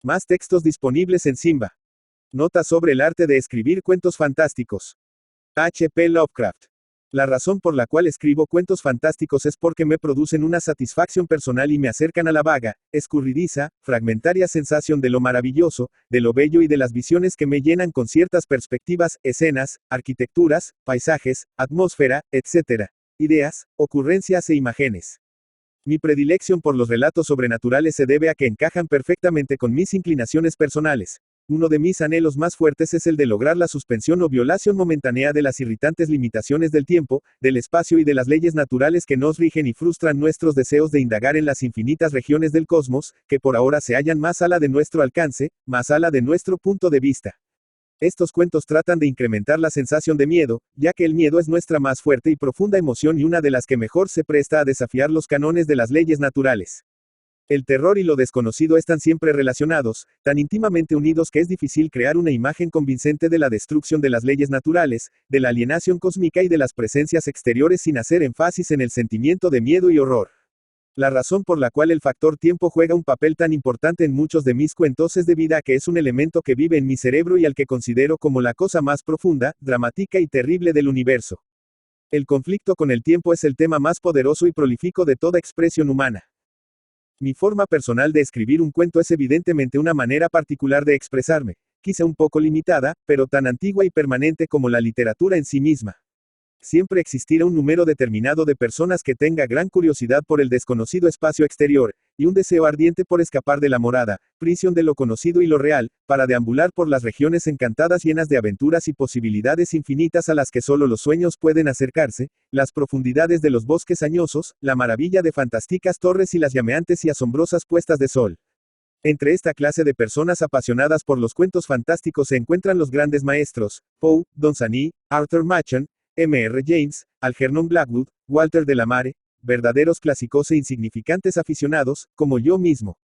Más textos disponibles en Simba. Nota sobre el arte de escribir cuentos fantásticos. H. P. Lovecraft. La razón por la cual escribo cuentos fantásticos es porque me producen una satisfacción personal y me acercan a la vaga, escurridiza, fragmentaria sensación de lo maravilloso, de lo bello y de las visiones que me llenan con ciertas perspectivas, escenas, arquitecturas, paisajes, atmósfera, etc. Ideas, ocurrencias e imágenes. Mi predilección por los relatos sobrenaturales se debe a que encajan perfectamente con mis inclinaciones personales. Uno de mis anhelos más fuertes es el de lograr la suspensión o violación momentánea de las irritantes limitaciones del tiempo, del espacio y de las leyes naturales que nos rigen y frustran nuestros deseos de indagar en las infinitas regiones del cosmos, que por ahora se hallan más allá de nuestro alcance, más allá de nuestro punto de vista. Estos cuentos tratan de incrementar la sensación de miedo, ya que el miedo es nuestra más fuerte y profunda emoción y una de las que mejor se presta a desafiar los cánones de las leyes naturales. El terror y lo desconocido están siempre relacionados, tan íntimamente unidos que es difícil crear una imagen convincente de la destrucción de las leyes naturales, de la alienación cósmica y de las presencias exteriores sin hacer énfasis en el sentimiento de miedo y horror. La razón por la cual el factor tiempo juega un papel tan importante en muchos de mis cuentos es debido a que es un elemento que vive en mi cerebro y al que considero como la cosa más profunda, dramática y terrible del universo. El conflicto con el tiempo es el tema más poderoso y prolífico de toda expresión humana. Mi forma personal de escribir un cuento es evidentemente una manera particular de expresarme, quizá un poco limitada, pero tan antigua y permanente como la literatura en sí misma. Siempre existirá un número determinado de personas que tenga gran curiosidad por el desconocido espacio exterior, y un deseo ardiente por escapar de la morada, prisión de lo conocido y lo real, para deambular por las regiones encantadas llenas de aventuras y posibilidades infinitas a las que solo los sueños pueden acercarse, las profundidades de los bosques añosos, la maravilla de fantásticas torres y las llameantes y asombrosas puestas de sol. Entre esta clase de personas apasionadas por los cuentos fantásticos se encuentran los grandes maestros, Poe, Don Sani, Arthur Machen, M.R. James, Algernon Blackwood, Walter de la Mare, verdaderos clásicos e insignificantes aficionados, como yo mismo.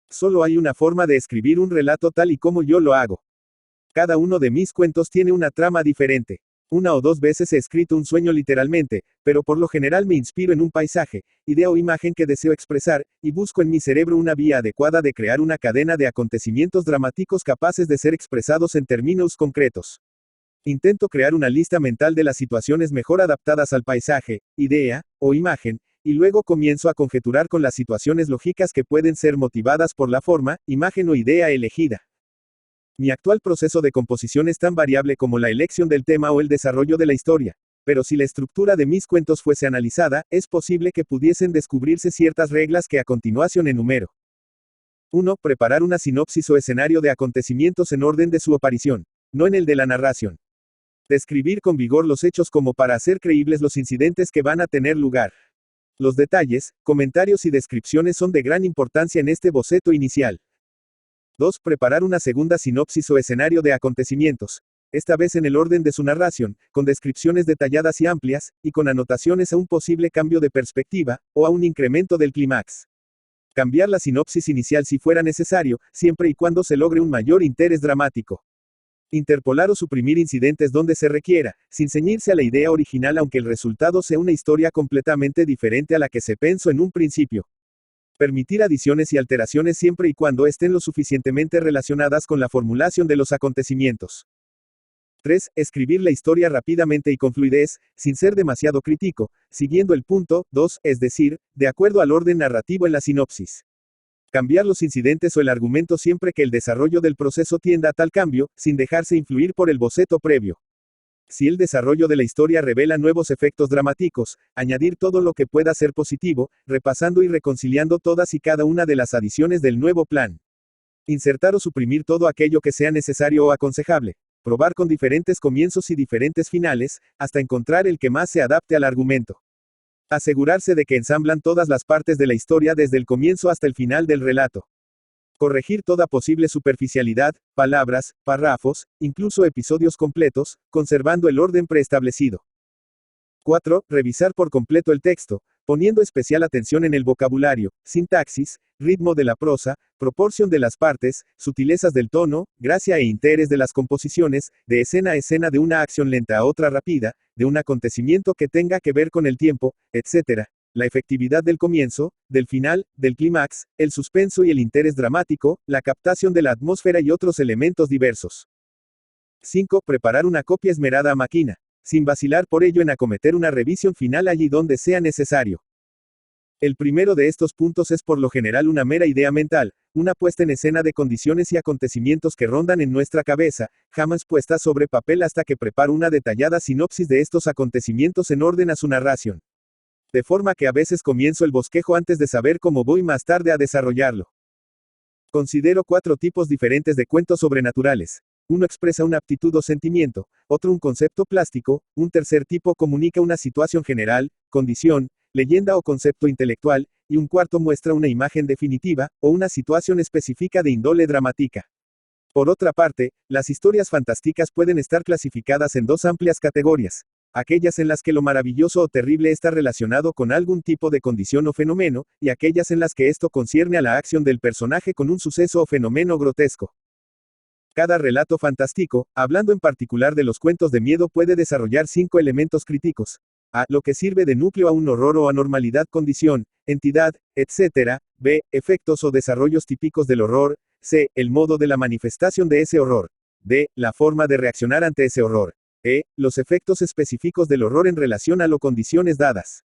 Solo hay una forma de escribir un relato tal y como yo lo hago. Cada uno de mis cuentos tiene una trama diferente. Una o dos veces he escrito un sueño literalmente, pero por lo general me inspiro en un paisaje, idea o imagen que deseo expresar, y busco en mi cerebro una vía adecuada de crear una cadena de acontecimientos dramáticos capaces de ser expresados en términos concretos. Intento crear una lista mental de las situaciones mejor adaptadas al paisaje, idea, o imagen, y luego comienzo a conjeturar con las situaciones lógicas que pueden ser motivadas por la forma, imagen o idea elegida. Mi actual proceso de composición es tan variable como la elección del tema o el desarrollo de la historia, pero si la estructura de mis cuentos fuese analizada, es posible que pudiesen descubrirse ciertas reglas que a continuación enumero. 1. Preparar una sinopsis o escenario de acontecimientos en orden de su aparición, no en el de la narración. Describir con vigor los hechos como para hacer creíbles los incidentes que van a tener lugar. Los detalles, comentarios y descripciones son de gran importancia en este boceto inicial. 2. Preparar una segunda sinopsis o escenario de acontecimientos, esta vez en el orden de su narración, con descripciones detalladas y amplias, y con anotaciones a un posible cambio de perspectiva, o a un incremento del clímax. Cambiar la sinopsis inicial si fuera necesario, siempre y cuando se logre un mayor interés dramático. Interpolar o suprimir incidentes donde se requiera, sin ceñirse a la idea original aunque el resultado sea una historia completamente diferente a la que se pensó en un principio. Permitir adiciones y alteraciones siempre y cuando estén lo suficientemente relacionadas con la formulación de los acontecimientos. 3. Escribir la historia rápidamente y con fluidez, sin ser demasiado crítico, siguiendo el punto 2, es decir, de acuerdo al orden narrativo en la sinopsis. Cambiar los incidentes o el argumento siempre que el desarrollo del proceso tienda a tal cambio, sin dejarse influir por el boceto previo. Si el desarrollo de la historia revela nuevos efectos dramáticos, añadir todo lo que pueda ser positivo, repasando y reconciliando todas y cada una de las adiciones del nuevo plan. Insertar o suprimir todo aquello que sea necesario o aconsejable. Probar con diferentes comienzos y diferentes finales, hasta encontrar el que más se adapte al argumento. Asegurarse de que ensamblan todas las partes de la historia desde el comienzo hasta el final del relato. Corregir toda posible superficialidad, palabras, párrafos, incluso episodios completos, conservando el orden preestablecido. 4. Revisar por completo el texto, poniendo especial atención en el vocabulario, sintaxis, ritmo de la prosa, proporción de las partes, sutilezas del tono, gracia e interés de las composiciones, de escena a escena de una acción lenta a otra rápida, de un acontecimiento que tenga que ver con el tiempo, etc. la efectividad del comienzo, del final, del clímax, el suspenso y el interés dramático, la captación de la atmósfera y otros elementos diversos. 5. Preparar una copia esmerada a máquina, sin vacilar por ello en acometer una revisión final allí donde sea necesario. El primero de estos puntos es por lo general una mera idea mental, una puesta en escena de condiciones y acontecimientos que rondan en nuestra cabeza, jamás puesta sobre papel hasta que preparo una detallada sinopsis de estos acontecimientos en orden a su narración. De forma que a veces comienzo el bosquejo antes de saber cómo voy más tarde a desarrollarlo. Considero 4 tipos diferentes de cuentos sobrenaturales. Uno expresa una aptitud o sentimiento, otro un concepto plástico, un tercer tipo comunica una situación general, condición, leyenda o concepto intelectual, y un cuarto muestra una imagen definitiva, o una situación específica de índole dramática. Por otra parte, las historias fantásticas pueden estar clasificadas en 2 amplias categorías. Aquellas en las que lo maravilloso o terrible está relacionado con algún tipo de condición o fenómeno, y aquellas en las que esto concierne a la acción del personaje con un suceso o fenómeno grotesco. Cada relato fantástico, hablando en particular de los cuentos de miedo, puede desarrollar 5 elementos críticos. A. Lo que sirve de núcleo a un horror o anormalidad, condición, entidad, etc. B. Efectos o desarrollos típicos del horror. C. El modo de la manifestación de ese horror. D. La forma de reaccionar ante ese horror. E. Los efectos específicos del horror en relación a las condiciones dadas.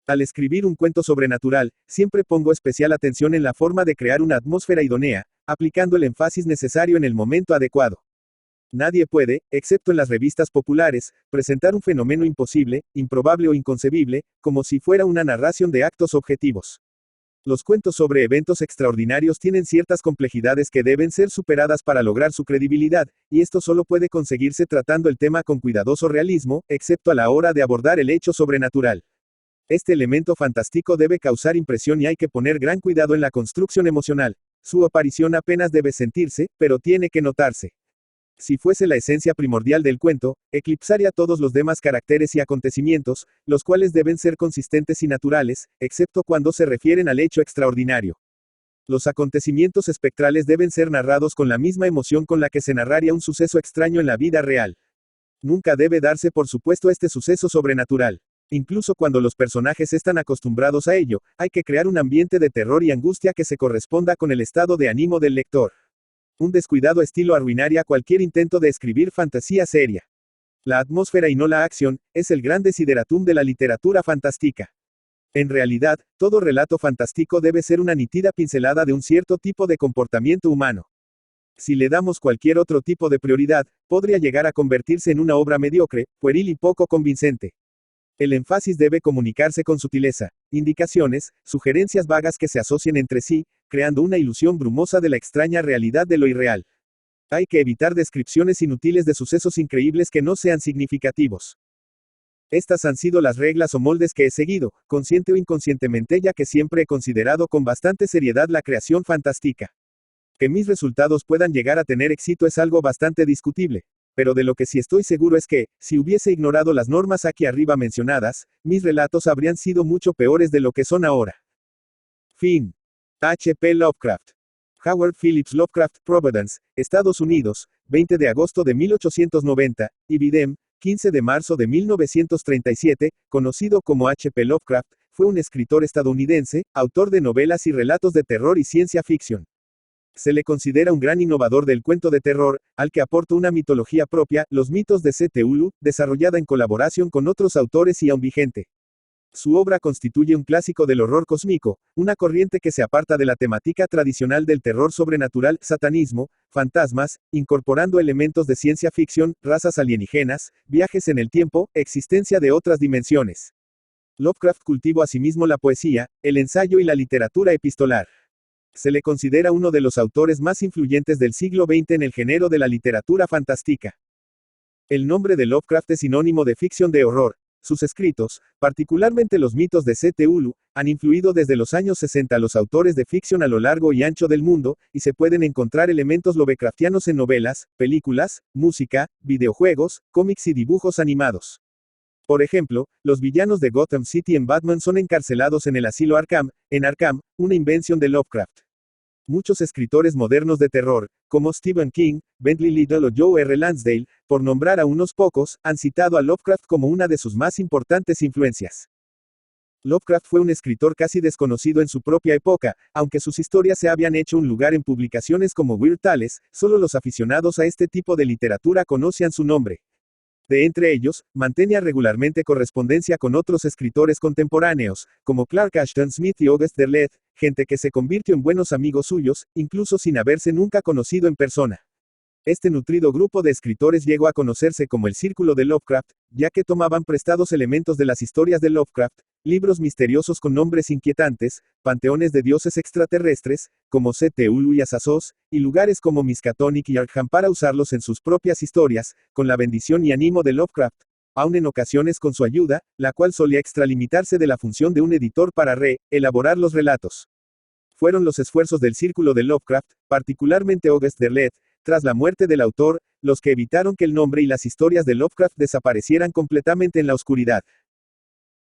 Al escribir un cuento sobrenatural, siempre pongo especial atención en la forma de crear una atmósfera idónea, aplicando el énfasis necesario en el momento adecuado. Nadie puede, excepto en las revistas populares, presentar un fenómeno imposible, improbable o inconcebible, como si fuera una narración de actos objetivos. Los cuentos sobre eventos extraordinarios tienen ciertas complejidades que deben ser superadas para lograr su credibilidad, y esto solo puede conseguirse tratando el tema con cuidadoso realismo, excepto a la hora de abordar el hecho sobrenatural. Este elemento fantástico debe causar impresión y hay que poner gran cuidado en la construcción emocional. Su aparición apenas debe sentirse, pero tiene que notarse. Si fuese la esencia primordial del cuento, eclipsaría todos los demás caracteres y acontecimientos, los cuales deben ser consistentes y naturales, excepto cuando se refieren al hecho extraordinario. Los acontecimientos espectrales deben ser narrados con la misma emoción con la que se narraría un suceso extraño en la vida real. Nunca debe darse por supuesto este suceso sobrenatural. Incluso cuando los personajes están acostumbrados a ello, hay que crear un ambiente de terror y angustia que se corresponda con el estado de ánimo del lector. Un descuidado estilo arruinaría cualquier intento de escribir fantasía seria. La atmósfera y no la acción, es el gran desideratum de la literatura fantástica. En realidad, todo relato fantástico debe ser una nítida pincelada de un cierto tipo de comportamiento humano. Si le damos cualquier otro tipo de prioridad, podría llegar a convertirse en una obra mediocre, pueril y poco convincente. El énfasis debe comunicarse con sutileza, indicaciones, sugerencias vagas que se asocien entre sí, creando una ilusión brumosa de la extraña realidad de lo irreal. Hay que evitar descripciones inútiles de sucesos increíbles que no sean significativos. Estas han sido las reglas o moldes que he seguido, consciente o inconscientemente, ya que siempre he considerado con bastante seriedad la creación fantástica. Que mis resultados puedan llegar a tener éxito es algo bastante discutible. Pero de lo que sí estoy seguro es que, si hubiese ignorado las normas aquí arriba mencionadas, mis relatos habrían sido mucho peores de lo que son ahora. Fin. H. P. Lovecraft. Howard Phillips Lovecraft, Providence, Estados Unidos, 20 de agosto de 1890, Ibidem, 15 de marzo de 1937, conocido como H. P. Lovecraft, fue un escritor estadounidense, autor de novelas y relatos de terror y ciencia ficción. Se le considera un gran innovador del cuento de terror, al que aporta una mitología propia, los mitos de Cthulhu, desarrollada en colaboración con otros autores y aún vigente. Su obra constituye un clásico del horror cósmico, una corriente que se aparta de la temática tradicional del terror sobrenatural, satanismo, fantasmas, incorporando elementos de ciencia ficción, razas alienígenas, viajes en el tiempo, existencia de otras dimensiones. Lovecraft cultivó asimismo la poesía, el ensayo y la literatura epistolar. Se le considera uno de los autores más influyentes del siglo XX en el género de la literatura fantástica. El nombre de Lovecraft es sinónimo de ficción de horror. Sus escritos, particularmente los mitos de Cthulhu, han influido desde los años 60 a los autores de ficción a lo largo y ancho del mundo, y se pueden encontrar elementos lovecraftianos en novelas, películas, música, videojuegos, cómics y dibujos animados. Por ejemplo, los villanos de Gotham City en Batman son encarcelados en el asilo Arkham, en Arkham, una invención de Lovecraft. Muchos escritores modernos de terror, como Stephen King, Bentley Liddell o Joe R. Lansdale, por nombrar a unos pocos, han citado a Lovecraft como una de sus más importantes influencias. Lovecraft fue un escritor casi desconocido en su propia época, aunque sus historias se habían hecho un lugar en publicaciones como Weird Tales, solo los aficionados a este tipo de literatura conocían su nombre. De entre ellos, mantenía regularmente correspondencia con otros escritores contemporáneos, como Clark Ashton Smith y August Derleth, gente que se convirtió en buenos amigos suyos, incluso sin haberse nunca conocido en persona. Este nutrido grupo de escritores llegó a conocerse como el Círculo de Lovecraft, ya que tomaban prestados elementos de las historias de Lovecraft, libros misteriosos con nombres inquietantes, panteones de dioses extraterrestres, como Cthulhu y Azazoth, y lugares como Miskatonic y Arkham para usarlos en sus propias historias, con la bendición y ánimo de Lovecraft, aun en ocasiones con su ayuda, la cual solía extralimitarse de la función de un editor para elaborar los relatos. Fueron los esfuerzos del Círculo de Lovecraft, particularmente August Derleth, tras la muerte del autor, los que evitaron que el nombre y las historias de Lovecraft desaparecieran completamente en la oscuridad.